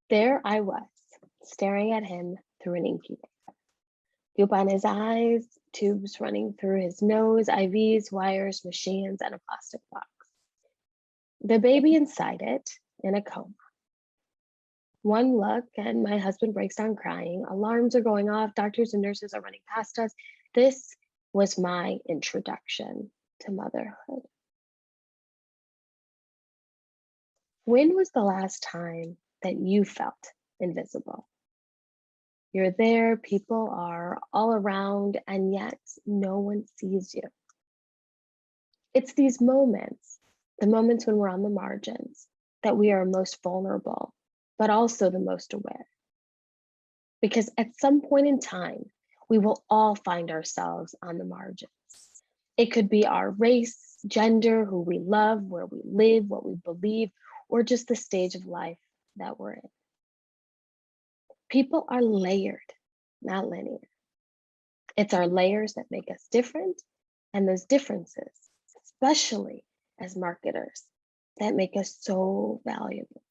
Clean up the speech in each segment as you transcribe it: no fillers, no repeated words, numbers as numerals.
There I was, staring at him through an incubator. Goop on his eyes, tubes running through his nose, IVs, wires, machines, and a plastic box. The baby inside it, in a coma. One look, and my husband breaks down crying. Alarms are going off. Doctors and nurses are running past us. This was my introduction to motherhood. When was the last time that you felt invisible? You're there, people are all around, and yet no one sees you. It's these moments, the moments when we're on the margins, that we are most vulnerable, but also the most aware. Because at some point in time, we will all find ourselves on the margins. It could be our race, gender, who we love, where we live, what we believe, or just the stage of life that we're in. People are layered, not linear. It's our layers that make us different, and those differences, especially as marketers, that make us so valuable.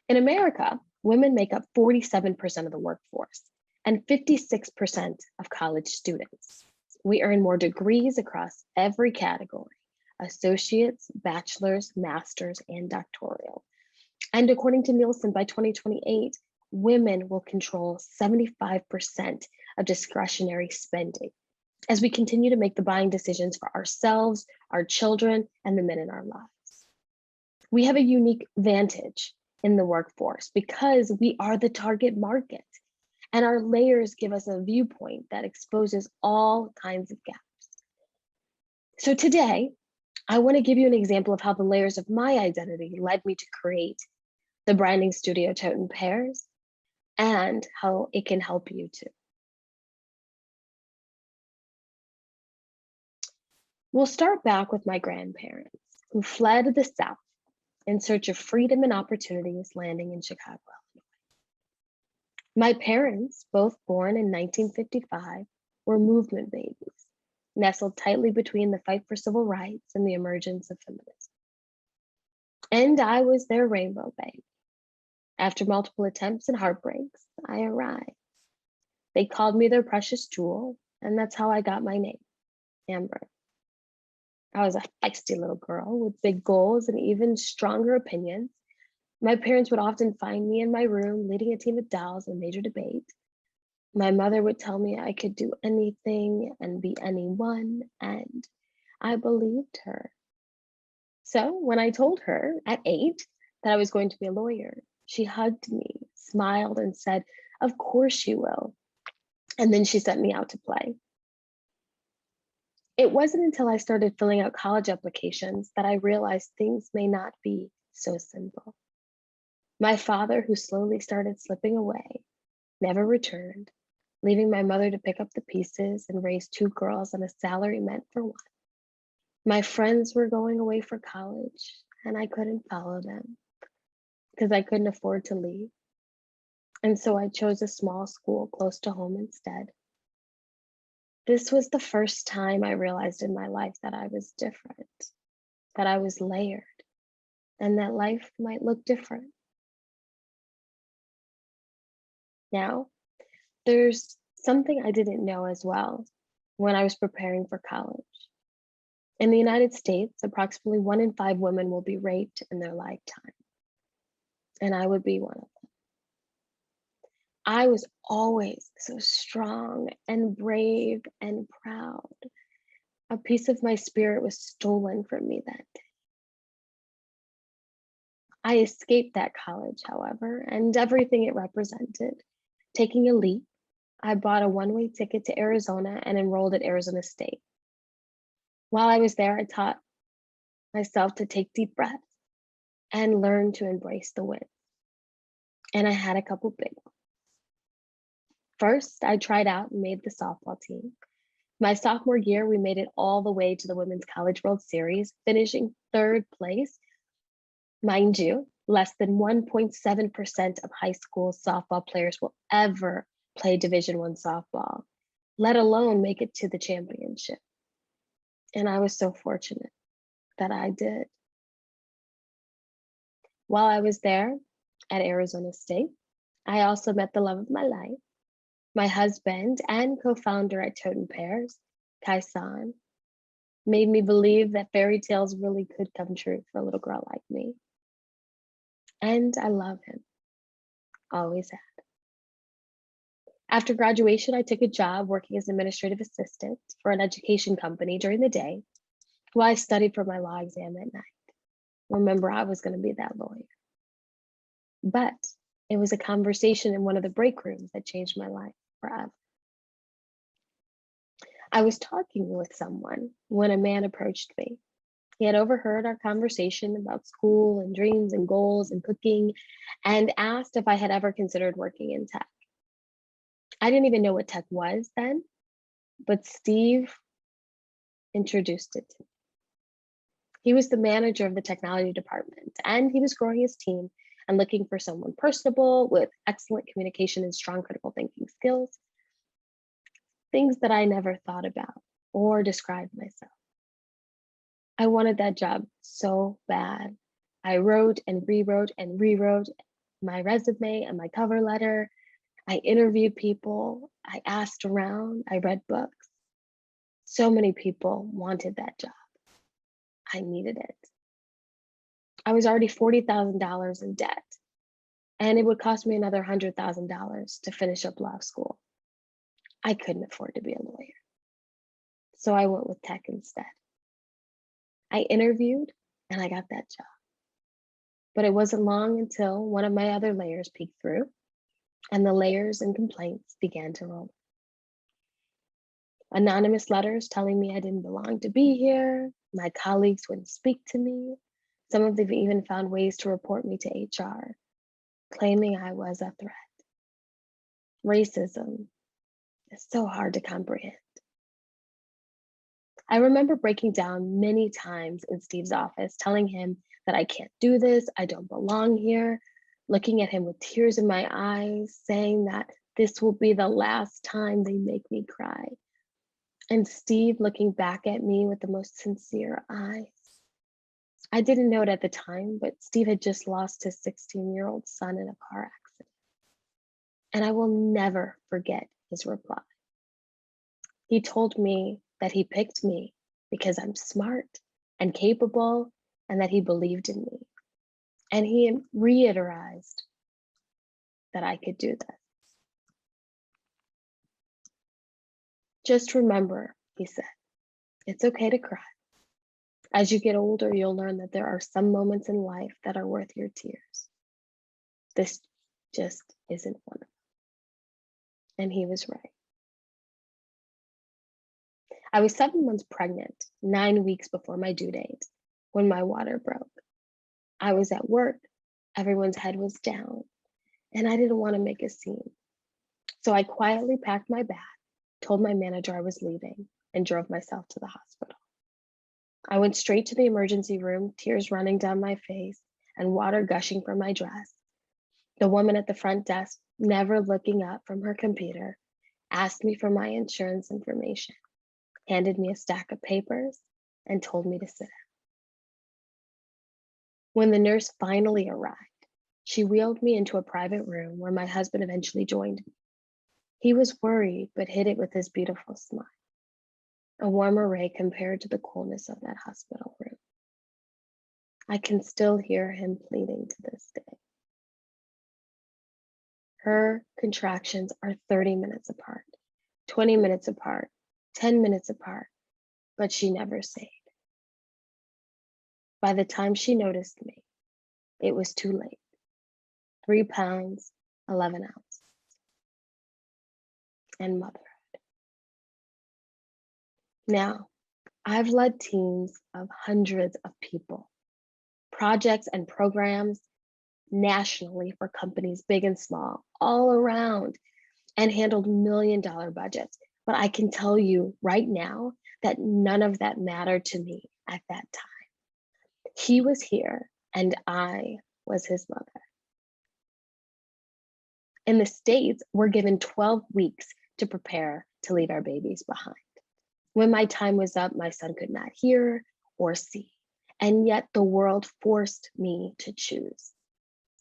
In America, women make up 47% of the workforce and 56% of college students. We earn more degrees across every category: associates, bachelor's, master's, and doctoral. And according to Nielsen, by 2028, women will control 75% of discretionary spending as we continue to make the buying decisions for ourselves, our children, and the men in our lives. We have a unique vantage in the workforce because we are the target market, and our layers give us a viewpoint that exposes all kinds of gaps. So today, I want to give you an example of how the layers of my identity led me to create the branding studio Tote and Pears, and how it can help you too. We'll start back with my grandparents, who fled the South in search of freedom and opportunities, landing in Chicago, Illinois. My parents, both born in 1955, were movement babies, nestled tightly between the fight for civil rights and the emergence of feminism. And I was their rainbow baby. After multiple attempts and heartbreaks, I arrived. They called me their precious jewel, and that's how I got my name, Amber. I was a feisty little girl with big goals and even stronger opinions. My parents would often find me in my room leading a team of dolls in major debate. My mother would tell me I could do anything and be anyone, and I believed her. So when I told her at 8 that I was going to be a lawyer, she hugged me, smiled, and said, "Of course you will." And then she sent me out to play. It wasn't until I started filling out college applications that I realized things may not be so simple. My father, who slowly started slipping away, never returned, leaving my mother to pick up the pieces and raise 2 girls on a salary meant for one. My friends were going away for college, and I couldn't follow them because I couldn't afford to leave. And so I chose a small school close to home instead. This was the first time I realized in my life that I was different, that I was layered, and that life might look different. Now, there's something I didn't know as well when I was preparing for college. In the United States, approximately 1 in 5 women will be raped in their lifetime, and I would be one of them. I was always so strong and brave and proud. A piece of my spirit was stolen from me that day. I escaped that college, however, and everything it represented. Taking a leap, I bought a one-way ticket to Arizona and enrolled at Arizona State. While I was there, I taught myself to take deep breaths and learn to embrace the win. And I had a couple big ones. First, I tried out and made the softball team. My sophomore year, we made it all the way to the Women's College World Series, finishing 3rd place. Mind you, less than 1.7% of high school softball players will ever play Division I softball, let alone make it to the championship. And I was so fortunate that I did. While I was there at Arizona State, I also met the love of my life, my husband and co-founder at Tote and Pears, Kai-san, made me believe that fairy tales really could come true for a little girl like me. And I love him, always have. After graduation, I took a job working as an administrative assistant for an education company during the day while I studied for my law exam at night. Remember, I was going to be that lawyer. But it was a conversation in one of the break rooms that changed my life forever. I was talking with someone when a man approached me. He had overheard our conversation about school and dreams and goals and cooking and asked if I had ever considered working in tech. I didn't even know what tech was then, but Steve introduced it to me. He was the manager of the technology department, and he was growing his team and looking for someone personable with excellent communication and strong critical thinking skills, things that I never thought about or described myself. I wanted that job so bad. I wrote and rewrote my resume and my cover letter. I interviewed people. I asked around. I read books. So many people wanted that job. I needed it. I was already $40,000 in debt, and it would cost me another $100,000 to finish up law school. I couldn't afford to be a lawyer. So I went with tech instead. I interviewed and I got that job. But it wasn't long until one of my other layers peeked through and the layers and complaints began to roll. Anonymous letters telling me I didn't belong to be here. My colleagues wouldn't speak to me. Some of them even found ways to report me to HR, claiming I was a threat. Racism is so hard to comprehend. I remember breaking down many times in Steve's office, telling him that I can't do this, I don't belong here, looking at him with tears in my eyes, saying that this will be the last time they make me cry. And Steve looking back at me with the most sincere eyes. I didn't know it at the time, but Steve had just lost his 16-year-old son in a car accident. And I will never forget his reply. He told me that he picked me because I'm smart and capable and that he believed in me. And he reiterated that I could do this. Just remember, he said, it's okay to cry. As you get older, you'll learn that there are some moments in life that are worth your tears. This just isn't one of them. And he was right. I was 7 months pregnant, 9 weeks before my due date, when my water broke. I was at work, everyone's head was down, and I didn't want to make a scene. So I quietly packed my bag, told my manager I was leaving, and drove myself to the hospital. I went straight to the emergency room, tears running down my face and water gushing from my dress. The woman at the front desk, never looking up from her computer, asked me for my insurance information, handed me a stack of papers, and told me to sit down. When the nurse finally arrived, she wheeled me into a private room where my husband eventually joined me. He was worried, but hid it with his beautiful smile, a warm array compared to the coolness of that hospital room. I can still hear him pleading to this day. Her contractions are 30 minutes apart, 20 minutes apart, 10 minutes apart, but she never saved. By the time she noticed me, it was too late. 3 pounds, 11 ounces, and motherhood. Now, I've led teams of hundreds of people, projects and programs nationally for companies big and small, all around, and handled million-dollar budgets. But I can tell you right now that none of that mattered to me at that time. He was here and I was his mother. In the States, we're given 12 weeks to prepare to leave our babies behind. When my time was up, my son could not hear or see. And yet the world forced me to choose.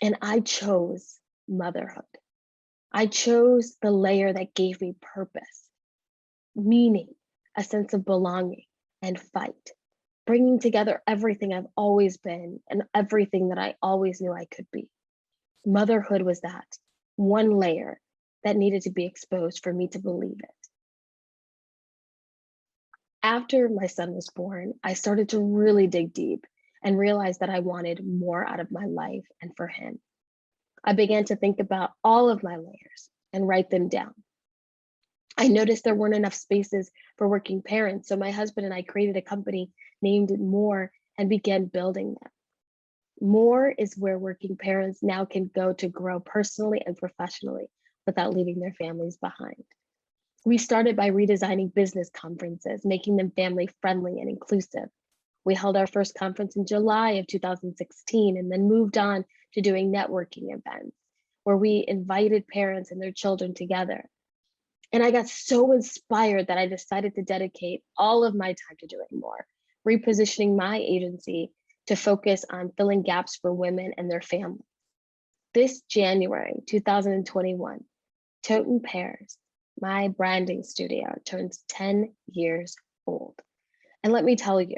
And I chose motherhood. I chose the layer that gave me purpose, meaning, a sense of belonging and fight, bringing together everything I've always been and everything that I always knew I could be. Motherhood was that one layer that needed to be exposed for me to believe it. After my son was born, I started to really dig deep and realized that I wanted more out of my life and for him. I began to think about all of my layers and write them down. I noticed there weren't enough spaces for working parents, so my husband and I created a company, named it More, and began building them. More is where working parents now can go to grow personally and professionally without leaving their families behind. We started by redesigning business conferences, making them family friendly and inclusive. We held our first conference in July of 2016 and then moved on to doing networking events where we invited parents and their children together. And I got so inspired that I decided to dedicate all of my time to doing more, repositioning my agency to focus on filling gaps for women and their families. This January 2021, Tote Pears, my branding studio, turns 10 years old. And let me tell you,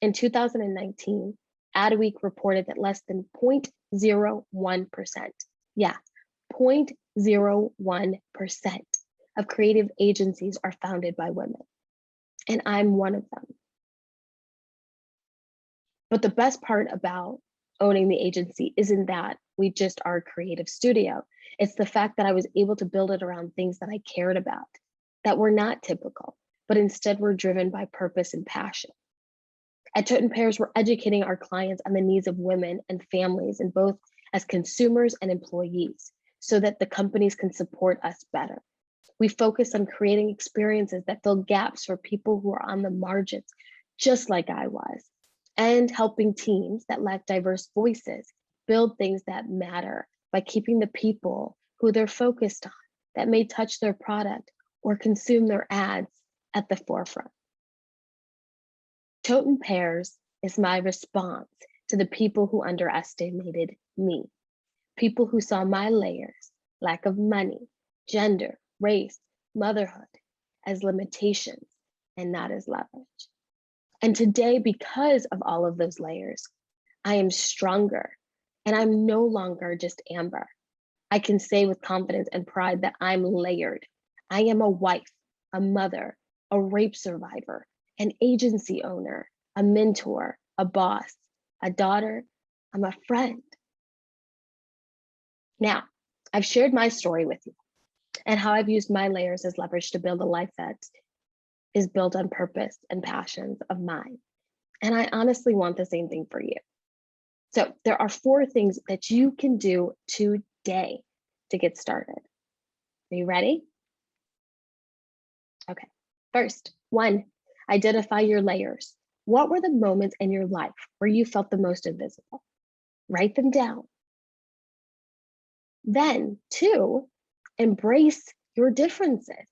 in 2019, Adweek reported that less than 0.01%, yeah, 0.01% of creative agencies are founded by women. And I'm one of them. But the best part about owning the agency isn't that we just are a creative studio. It's the fact that I was able to build it around things that I cared about, that were not typical, but instead were driven by purpose and passion. At Tote Pears, we're educating our clients on the needs of women and families, and both as consumers and employees, so that the companies can support us better. We focus on creating experiences that fill gaps for people who are on the margins, just like I was, and helping teams that lack diverse voices build things that matter by keeping the people who they're focused on that may touch their product or consume their ads at the forefront. Tote Pears is my response to the people who underestimated me, people who saw my layers, lack of money, gender, race, motherhood, as limitations and not as leverage. And today, because of all of those layers, I am stronger and I'm no longer just Amber. I can say with confidence and pride that I'm layered. I am a wife, a mother, a rape survivor, an agency owner, a mentor, a boss, a daughter, I'm a friend. Now, I've shared my story with you and how I've used my layers as leverage to build a life that is built on purpose and passions of mine. And I honestly want the same thing for you. So there are 4 things that you can do today to get started. Are you ready? Okay. First, 1, identify your layers. What were the moments in your life where you felt the most invisible? Write them down. Then 2, embrace your differences.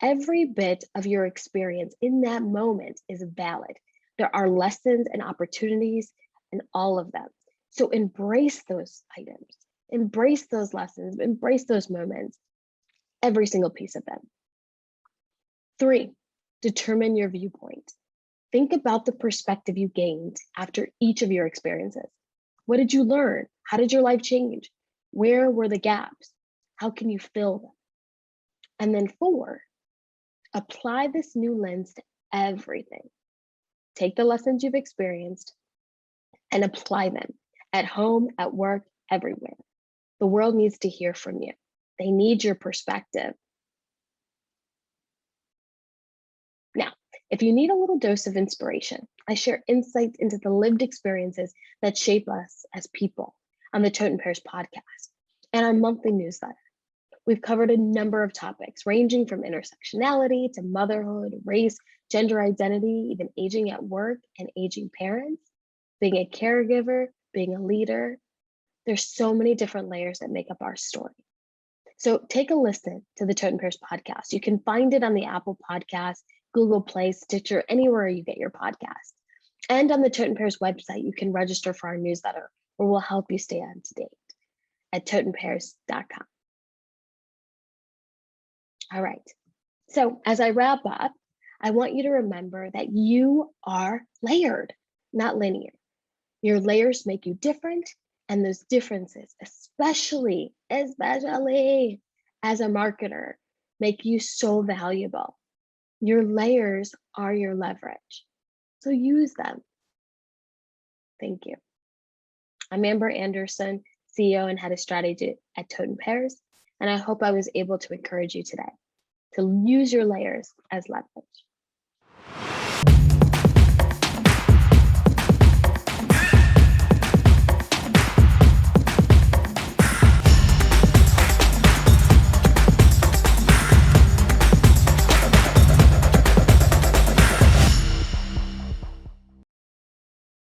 Every bit of your experience in that moment is valid. There are lessons and opportunities in all of them. So embrace those items, embrace those lessons, embrace those moments, every single piece of them. 3, determine your viewpoint. Think about the perspective you gained after each of your experiences. What did you learn? How did your life change? Where were the gaps? How can you fill them? And then 4, apply this new lens to everything. Take the lessons you've experienced and apply them at home, at work, everywhere. The world needs to hear from you. They need your perspective. Now, if you need a little dose of inspiration, I share insights into the lived experiences that shape us as people on the Tote Pears podcast and our monthly newsletter. We've covered a number of topics ranging from intersectionality to motherhood, race, gender identity, even aging at work and aging parents, being a caregiver, being a leader. There's so many different layers that make up our story. So take a listen to the Tote Pears podcast. You can find it on the Apple Podcast, Google Play, Stitcher, anywhere you get your podcast. And on the Tote Pears website, you can register for our newsletter where we'll help you stay up to date. at toteandpears.com. All right. So as I wrap up, I want you to remember that you are layered, not linear. Your layers make you different, and those differences, especially as a marketer, make you so valuable. Your layers are your leverage, so use them. Thank you. I'm Amber Anderson, CEO and Head of Strategy at Tote and Pears, and I hope I was able to encourage you today to use your layers as leverage.